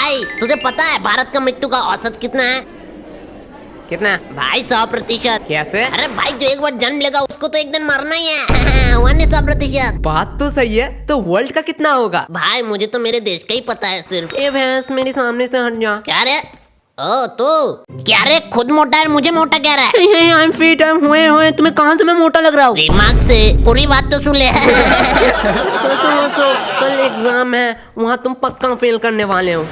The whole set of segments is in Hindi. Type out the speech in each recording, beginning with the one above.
भाई तुझे पता है भारत का मृत्यु का औसत कितना है? कितना? भाई 100%। कैसे? अरे भाई जो एक बार जन्म लेगा उसको तो एक दिन मरना ही है। 100%। बात तो सही है, तो वर्ल्ड का कितना होगा? भाई मुझे तो मेरे देश का ही पता है सिर्फ। ए भैंस मेरे सामने से हट जा। क्या रे? ओ तू क्या रे, खुद मोटा है मुझे मोटा कह रहा है? I am fit, I am हुए तुम्हें कहाँ से मैं मोटा लग रहा हूँ? दिमाग से पूरी बात तो सुन ले। हंसो, कल एग्जाम है, वहाँ तुम पक्का फेल करने वाले हो।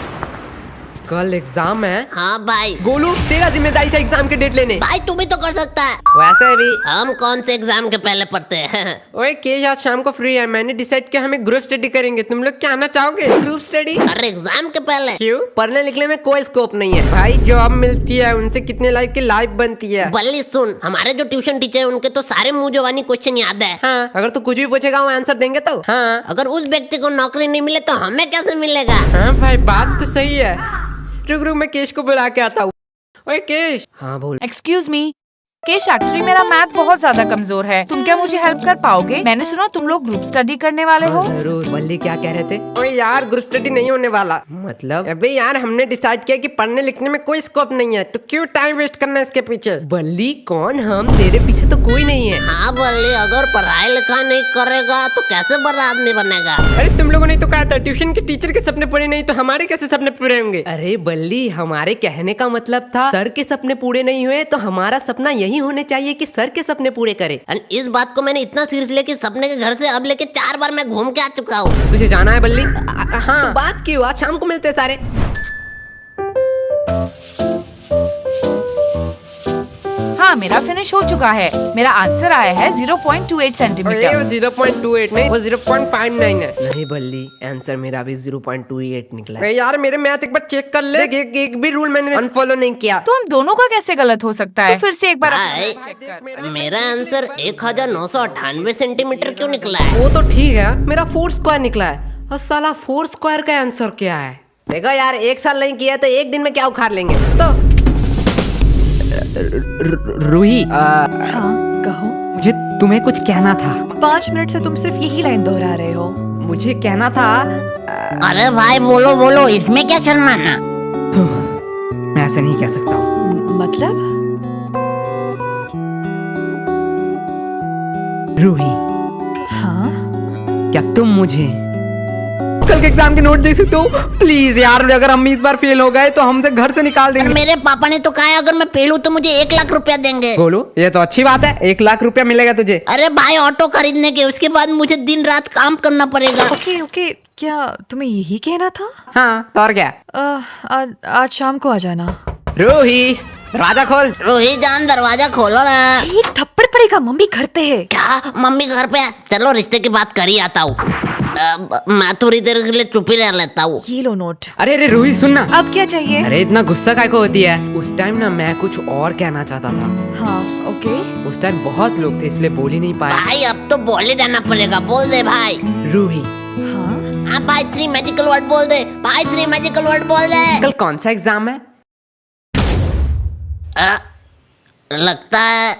कल एग्जाम है? हाँ भाई। गोलू तेरा जिम्मेदारी था एग्जाम के डेट लेने। भाई तू भी तो कर सकता है। वैसे भी हम कौन से एग्जाम के पहले पढ़ते हैं? ओए केश आज शाम को फ्री है, मैंने डिसाइड किया हमें ग्रुप स्टडी करेंगे। तुम लोग क्या आना चाहोगे? Group study? अरे एग्जाम के पहले? क्यों? पढ़ने लिखने में कोई स्कोप नहीं है भाई, जॉब मिलती है उनसे कितने लाइफ की लाइफ बनती है। बल्ली सुन, हमारे जो ट्यूशन टीचर है उनके तो सारे मुंह जवानी क्वेश्चन याद है। हाँ, अगर तू कुछ भी पूछेगा वो आंसर देंगे तो। हाँ अगर उस व्यक्ति को नौकरी नहीं मिले तो हमें कैसे मिलेगा? हाँ भाई बात तो सही है। रुक मैं केश को बुला के आता हूँ। ओए केश। हाँ बोल। एक्सक्यूज मी केश, एक्चुअली मेरा मैथ बहुत ज्यादा कमजोर है, तुम क्या मुझे हेल्प कर पाओगे? मैंने सुना तुम लोग ग्रुप स्टडी करने वाले हो। जरूर। बल्ली क्या कह रहे थे? ओए यार ग्रुप स्टडी नहीं होने वाला। मतलब? अबे यार हमने डिसाइड किया कि पढ़ने लिखने में कोई स्कोप नहीं है, तो क्यों टाइम वेस्ट करना इसके पीछे? बल्ली कौन हम? तेरे पीछे तो कोई नहीं है। हाँ बल्ली, अगर पढ़ाई लिखाई नहीं करेगा तो कैसे बड़ा आदमी बनेगा? अरे तुम लोगों ने तो कहा था ट्यूशन के टीचर के सपने पूरे नहीं तो हमारे कैसे सपने पूरे होंगे? अरे बल्ली हमारे कहने का मतलब था सर के सपने पूरे नहीं हुए तो हमारा सपना यही होने चाहिए कि सर के सपने पूरे करे। इस बात को मैंने इतना सीरियस लिया कि सपने के घर से अब लेके 4 बार मैं घूम के आ चुका हूँ। तुझे जाना है बल्ली? हाँ तो बात क्यों? आज शाम को मिलते हैं सारे। हाँ मेरा फिनिश हो चुका है, मेरा आंसर आया है 0.28 सेंटीमीटर। 0.28 नहीं, वो 0.59 है। नहीं बल्ली आंसर मेरा भी 0.28 निकला है। यार मेरे मैथ एक बार चेक कर ले। एक भी रूल मैंने अनफॉलो नहीं किया। तो हम दोनों का कैसे गलत हो सकता है? तो फिर से एक बार भाई, मेरा आंसर 1998 सेंटीमीटर क्यों निकला है? वो तो ठीक है, मेरा 4 स्क्वायर निकला है। अब साला 4 स्क्वायर का आंसर क्या है? देखो यार एक साल नहीं किया तो एक दिन में क्या उखाड़ लेंगे। तो रूही हाँ कहो। मुझे तुम्हें कुछ कहना था। 5 मिनट से तुम सिर्फ यही लाइन दोहरा रहे हो। मुझे कहना था। अरे भाई बोलो बोलो, इसमें क्या शर्माना? मैं ऐसे नहीं कह सकता हूँ। मतलब? रूही हाँ क्या तुम मुझे कल के एग्जाम के नोट दे सकते हो प्लीज? यार अगर हम इस बार फेल हो गए तो हमसे घर से निकाल देंगे। मेरे पापा ने तो कहा है अगर मैं फेल हूँ तो मुझे 1 लाख रुपया देंगे। बोलो ये तो अच्छी बात है, 1 लाख रुपया मिलेगा तुझे। अरे भाई ऑटो खरीदने के, उसके बाद मुझे दिन रात काम करना पड़ेगा। ओके ओके, क्या तुम्हें यही कहना था? हाँ तो और क्या? आज शाम को आ जाना। रूही दरवाजा खोल। रोही जान दरवाजा खोलो ना। एक थप्पड़ पड़ेगा, मम्मी घर पे है। क्या मम्मी घर पे है? चलो रिश्ते की बात कर ही आता हूँ। मैं थोड़ी देर के लिए चुप ही रह लेता हूँ। ये लो नोट। अरे रूही सुनना। अब क्या चाहिए? अरे इतना गुस्सा काय को होती है? उस टाइम ना मैं कुछ और कहना चाहता था। हाँ ओके। उस टाइम बहुत लोग थे इसलिए बोल ही नहीं पाया। भाई अब तो बोल ही देना पड़ेगा, बोल दे भाई। रूही हाँ भाई 3 मैजिकल वर्ड बोल दे भाई, 3 मैजिकल वर्ड बोल दे। कल कौन सा एग्जाम है? लगता है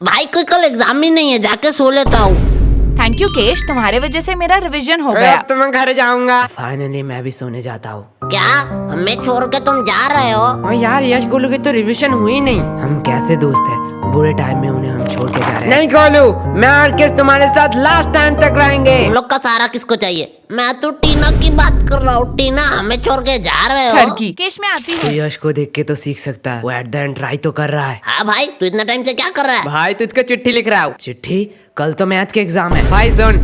भाई कोई कल एग्जाम ही नहीं है, जाके सो लेता हूँ। थैंक यू केश, तुम्हारे वजह से मेरा रिवीजन हो गया। अब तो मैं घर जाऊंगा। फाइनली मैं भी सोने जाता हूँ। क्या हमें छोड़ के तुम जा रहे हो? और यार यश गोलू की तो रिवीजन हुई नहीं। हम कैसे दोस्त हैं, बुरे टाइम में उन्हें हम छोड़ के जा रहे हैं। नहीं गोलू, मैं और किस तुम्हारे साथ लास्ट टाइम तक रहेंगे। तुम लोग का सहारा किसको चाहिए? मैं तो टीना की बात कर रहा हूँ। टीना हमें छोड़ के जा रहे हो? ठरकी केश मैं आती तो हूँ। यश को देख के तो सीख सकता है, वो एट द एंड ट्राई तो कर रहा है। हाँ भाई तू इतना टाइम से क्या कर रहा है? भाई तुझको चिट्ठी लिख रहा हूँ। चिट्ठी? कल तो मैथ के एग्जाम है। भाई सुन,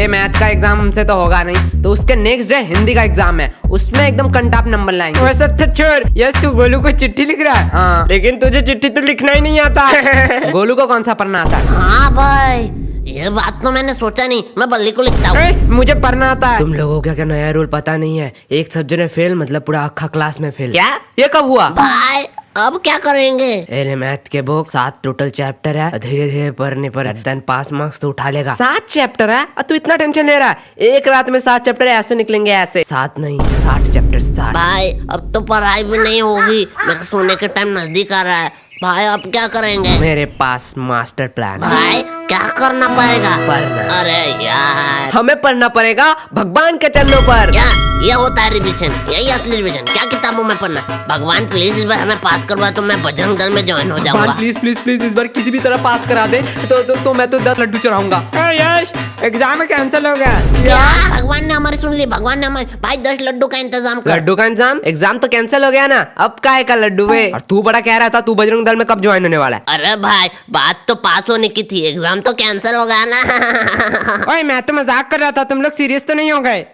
मैथ का एग्जाम हमसे तो होगा नहीं, तो उसके नेक्स्ट डे हिंदी का एग्जाम है, उसमें एकदम कंटाप नंबर लाएंगे। वो सब तो छोड़, यस तू गोलू को चिट्ठी लिख रहा है। हाँ लेकिन तुझे चिट्ठी तो लिखना ही नहीं आता। गोलू को कौन सा पढ़ना आता है? हाँ भाई ये बात तो मैंने सोचा नहीं, मैं बल्ली को लिखता हूँ। मुझे पढ़ना आता है। तुम लोगों को क्या नया रूल पता नहीं है? एक सब्जेक्ट में फेल मतलब पूरा अक्खा क्लास में फेल। क्या? ये कब हुआ? भाई अब क्या करेंगे? मैथ के बुक 7 टोटल चैप्टर है, धीरे धीरे पढ़ने पर देन पास मार्क्स तो उठा लेगा। 7 चैप्टर है और तू इतना टेंशन ले रहा है? एक रात में 7 चैप्टर ऐसे निकलेंगे ऐसे। 7 नहीं 60 चैप्टर 60। भाई अब तो पढ़ाई भी नहीं होगी, मेरे सोने के टाइम नजदीक आ रहा है। भाई अब क्या करेंगे? मेरे पास मास्टर प्लान। भाई क्या करना पड़ेगा? पढ़ना। अरे यार, हमें पढ़ना पड़ेगा भगवान के चरणों पर। क्या ये होता है रिविजन? यही असली रिविजन? क्या किताबों में पढ़ना? भगवान प्लीज इस बार हमें पास करवा, तो मैं बजरंग दल में ज्वाइन हो जाऊंगा। प्लीज प्लीज प्लीज इस बार किसी भी तरह पास करा दे तो मैं तो 10 लड्डू चढ़ाऊंगा। यश, एग्जाम कैंसिल हो गया। क्या? भगवान ने हमारी सुन ली, भगवान ने हमारी। भाई 10 लड्डू का इंतजाम कर। लड्डू का एग्जाम तो कैंसिल हो गया ना, अब काहे का लड्डू वे? और तू बड़ा कह रहा था तू बजरंग दल में कब ज्वाइन होने वाला है? अरे भाई, बात तो पास होने की थी, एग्जाम तो कैंसिल हो गया ना। ओए मैं तो मजाक कर रहा था, तुम लोग सीरियस तो नहीं हो गए?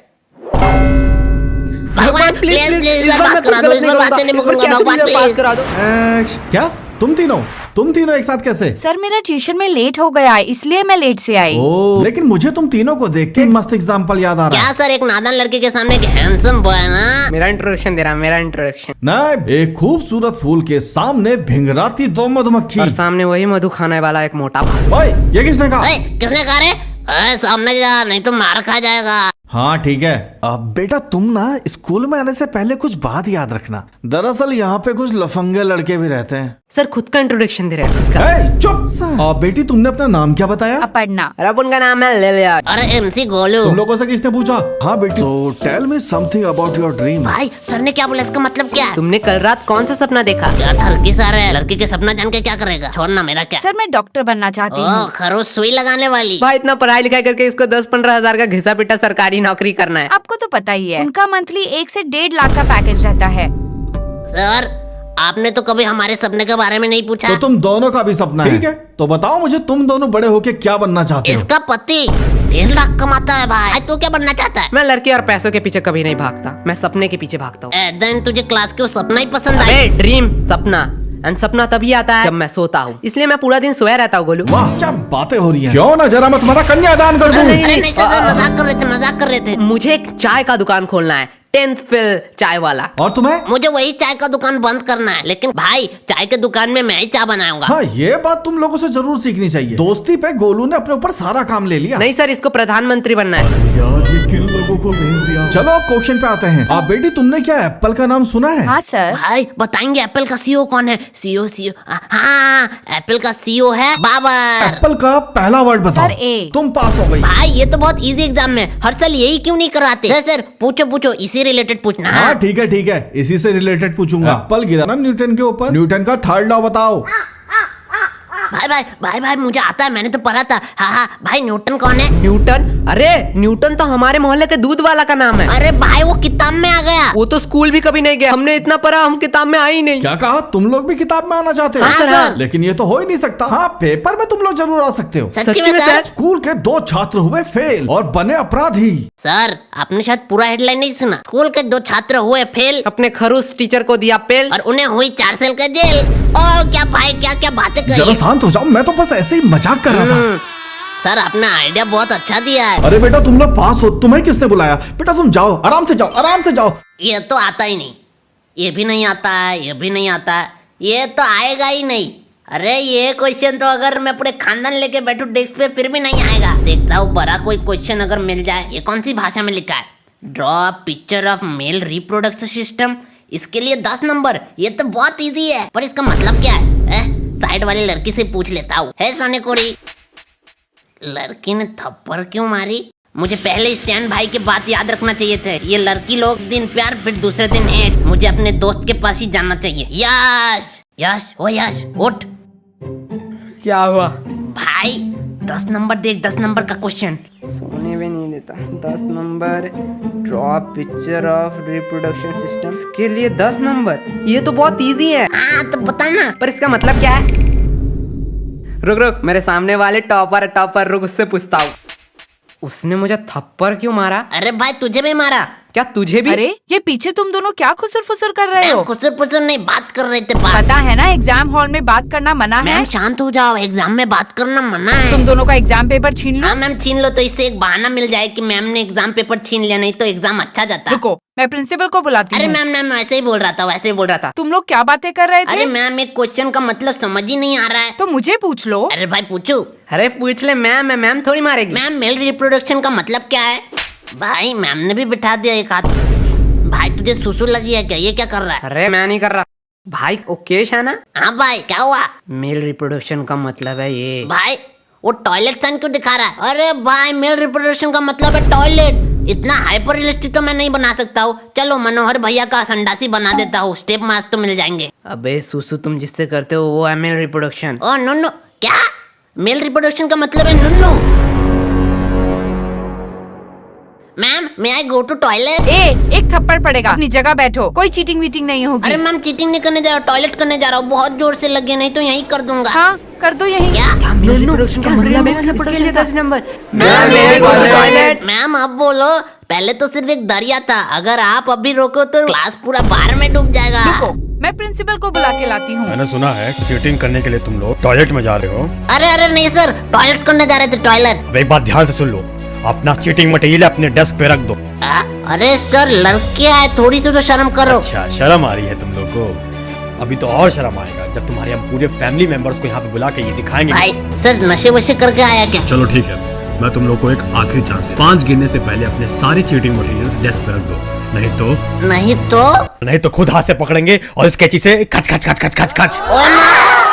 भगवान प्लीज प्लीज इस बार पास करा दो, इस बार बातें नहीं मुकरूंगा, भगवान पास प्लीज। करा दो। क्या तुम तीनों एक साथ कैसे? सर मेरा ट्यूशन में लेट हो गया है, इसलिए मैं लेट से आई। ओ, लेकिन मुझे तुम तीनों को देख के एक मस्त एग्जाम्पल याद आ रहा क्या है। सर, एक नादान लड़के के सामने एक हैंडसम बॉय है ना? मेरा इंट्रोडक्शन दे रहा, मेरा इंट्रोडक्शन। नहीं, एक खूबसूरत फूल के सामने भिंगराती दो मधुमक्खी। और सामने वही मधु खाने वाला एक मोटा भाई। ओए, ये किसने कहा? ओए, किसने कहा रे? ओए, सामने जा, नहीं तो मार खा जाएगा। हाँ ठीक है। अब बेटा तुम ना स्कूल में आने से पहले कुछ बात याद रखना। दरअसल यहाँ पे कुछ लफंगे लड़के भी रहते हैं। सर खुद का इंट्रोडक्शन दे रहे हैं, खुद का। ए, चुप। बेटी तुमने अपना नाम क्या बताया? अपर्णा। और अब उनका नाम है ले लिया। अरे MC गोलू। तुम लोगों से किसने पूछा? हाँ बेटी, so tell me something about your dream। भाई सर ने क्या बोला, इसका मतलब क्या है? तुमने कल रात कौन सा सपना देखा? क्या ठरकी सर है, लड़की के सपना जान के क्या करेगा? छोड़ना, मेरा क्या? सर मैं डॉक्टर बनना चाहती ओ, हूँ। खरोच सुई लगाने वाली। भाई इतना पढ़ाई लिखाई करके इसको 10-15 हजार का घिसा पिटा सरकारी नौकरी करना है। आपको तो पता ही है, उनका मंथली 1 से 1.5 लाख का पैकेज रहता है। सर, आपने तो कभी हमारे सपने के बारे में नहीं पूछा। तो तुम दोनों का भी सपना है? ठीक है, तो बताओ मुझे, तुम दोनों बड़े होके क्या बनना चाहते हो? इसका पति 1.5 लाख कमाता है भाई, तू क्या बनना चाहता है? मैं लड़के और पैसों के पीछे कभी नहीं भागता, मैं सपने के पीछे भागता हूँ। देन तुझे क्लास के वो सपना ही पसंद आया? अरे ड्रीम, सपना। एंड सपना तभी आता है जब मैं सोता हूँ, इसलिए मैं पूरा दिन सोया रहता हूँ। गोलू, वाह, क्या बातें हो रही हैं। क्यों ना जरा मैं तुम्हारा कन्यादान कर दूं? अरे नहीं सर, मजाक कर रहे थे, मजाक कर रहे थे। मुझे एक चाय का दुकान खोलना है, 10th फेल चाय वाला। और तुम्हें? मुझे वही चाय का दुकान बंद करना है, लेकिन भाई चाय के दुकान में मैं ही चाय बनाऊंगा। हाँ, ये बात तुम लोगों से जरूर सीखनी चाहिए। दोस्ती पे गोलू ने अपने ऊपर सारा काम ले लिया। नहीं सर, इसको प्रधानमंत्री बनना है। यार, ये किन लोगों को भेज दिया? चलो क्वेश्चन पे आते हैं। आप बेटी, तुमने क्या एप्पल का नाम सुना है? हाँ सर। भाई बताएंगे एप्पल का CEO कौन है? CEO हाँ, एप्पल का CEO है बाबर। एप्पल का पहला वर्ड बताओ। Sir, A। तुम पास हो गई। भाई ये तो बहुत इजी एग्जाम में, हर साल यही क्यों नहीं कराते? सर पूछो, इसी रिलेटेड पूछना। हाँ ठीक है, इसी से रिलेटेड पूछूंगा। एप्पल गिरा ना न्यूटन के ऊपर, न्यूटन का थर्ड लॉ बताओ। भाई मुझे आता है, मैंने तो पढ़ा था। हाँ भाई, न्यूटन कौन है? न्यूटन? अरे न्यूटन तो हमारे मोहल्ले के दूध वाला का नाम है। अरे भाई वो किताब में आ गया। वो तो स्कूल भी कभी नहीं गया, हमने इतना पढ़ा, हम किताब में आई नहीं। क्या कहा? तुम लोग भी किताब में आना चाहते हो? हाँ, सर। लेकिन ये तो हो ही नहीं सकता। हाँ, पेपर में तुम लोग जरूर आ सकते हो। सच्ची में सर? स्कूल के 2 छात्र हुए फेल और बने अपराधी। सर आपने शायद पूरा हेडलाइन नहीं सुना। स्कूल के 2 छात्र हुए फेल अपने खरूस टीचर को दिया पेल और उन्हें हुई 4 साल का जेल। ओ क्या भाई, क्या बातें जरा करी। शांत हो जाओ, मैं तो बस ऐसे ही मजाक कर रहा था। सर आपने आइडिया बहुत अच्छा दिया है। अरे बेटा, तुम लोग पास हो, तुम्हें किसने बुलाया? बेटा तुम जाओ, आराम से जाओ। ये तो आता ही नहीं, ये भी नहीं आता है, ये भी नहीं आता है, ये तो आएगा ही नहीं। अरे ये क्वेश्चन तो अगर मैं पूरे खानदान लेके बैठूं डेस्क पे फिर भी नहीं आएगा। देखता हूँ बड़ा कोई क्वेश्चन अगर मिल जाए। ये कौन सी भाषा में लिखा है? Draw picture of male reproduction system, इसके लिए 10 नंबर। ये तो बहुत इजी है, पर इसका मतलब क्या है? साइड वाली लड़की से पूछ लेता हूँ। है सोने कोरी, लड़की ने थप्पड़ क्यों मारी? मुझे पहले स्टैन भाई की बात याद रखना चाहिए थे। ये लड़की लोग दिन प्यार फिर दूसरे दिन हेट। मुझे अपने दोस्त के पास ही जाना चाहिए। यश उठ। क्या हुआ? भाई 10 नंबर देख, 10 नंबर का क्वेश्चन। सोने भी नहीं देता। 10 number, draw picture of reproduction system, इसके लिए 10 नंबर। ये तो बहुत इजी है। हाँ तो बता ना। पर इसका मतलब क्या है? रुक, मेरे सामने वाले टॉपर रुक, उससे पूछता हूँ। उसने मुझे थप्पड़ क्यों मारा? अरे भाई तुझे भी मारा। क्या तुझे भी? अरे ये पीछे तुम दोनों क्या खुसर फुसर कर रहे हो? कुछ नहीं, बात कर रहे थे। बात पता है ना एग्जाम हॉल में बात करना मना है। मैम शांत हो जाओ, एग्जाम में बात करना मना है। तुम दोनों का एग्जाम पेपर छीन लो। हाँ मैम छीन लो, तो इससे एक बहाना मिल जाए कि मैम ने एग्जाम पेपर छीन लिया, नहीं तो एग्जाम अच्छा जाता। रुको, मैं प्रिंसिपल को बुलाती अरे हूँ। मैम वैसे ही बोल रहा था। तुम लोग क्या बातें कर रहे थे? अरे मैम एक क्वेश्चन का मतलब समझ ही नहीं आ रहा है। तो मुझे पूछ लो। अरे भाई पूछू। अरे पूछ ले, मैम थोड़ी मारेगी। मैम मेल रिप्रोडक्शन का मतलब क्या है? भाई मैम ने भी बिठा दिया एक हाथ। भाई तुझे सुसु लगी है क्या? ये क्या कर रहा है? अरे मैं नहीं कर रहा भाई, ओकेश है ना? हाँ भाई क्या हुआ? मेल रिप्रोडक्शन का मतलब है ये। भाई वो टॉयलेट साइन क्यों दिखा रहा है? अरे भाई, मेल रिप्रोडक्शन का मतलब है टॉयलेट। इतना हाइपर रियलिस्टिक तो मैं नहीं बना सकता हूँ। चलो मनोहर भैया का संडासी बना देता हूँ, स्टेप मार्क्स तो मिल जाएंगे। अबे सुसु, तुम जिससे करते हो वो है मेल रिप्रोडक्शन। ओ नुन्नू, क्या? मेल रिप्रोडक्शन का मतलब है Nunnu? Ma'am, may I go to toilet? एक थप्पड़ पड़ेगा, अपनी जगह बैठो, कोई चीटिंग वीटिंग नहीं होगी। अरे मैम, चीटिंग नहीं करने जा रहा हूँ, टॉयलेट करने जा रहा हूँ। बहुत जोर से लगे, नहीं तो यहीं कर दूंगा। हाँ, कर दो यही। क्या? मेल रिप्रोडक्शन का मतलब है इसके लिए 10 नंबर। मैम अब बोलो। पहले तो सिर्फ एक दरिया था, अगर आप अभी रोको तो क्लास पूरा बाढ़ में डूब जाएगा। रुको, मैं प्रिंसिपल को बुला के लाती हूँ। मैंने सुना है चीटिंग करने के लिए तुम लोग टॉयलेट में जा रहे हो। अरे नहीं सर, टॉयलेट करने जा रहे थे, टॉयलेट। अब एक बात ध्यान से सुन लो, अपना चीटिंग मटेरियल अपने डेस्क पे रख दो। अरे सर, लड़के आए, थोड़ी सी तो शर्म करो। अच्छा, शर्म आ रही है तुम लोग को? अभी तो और शर्म आएगा जब तुम्हारे हम पूरे फैमिली मेंबर्स को यहाँ पे बुला के ये दिखाएंगे। भाई सर, नशे वशे करके आया क्या? चलो ठीक है, मैं तुम लोग को एक आखिरी चांस है। 5 गिनने से पहले अपने सारे चीटिंग मटेरियल्स डेस्क पे रख दो, नहीं तो नहीं तो खुद हाथ से पकड़ेंगे और इस कैंची से खच खच खच खच खच खच। ओ ना!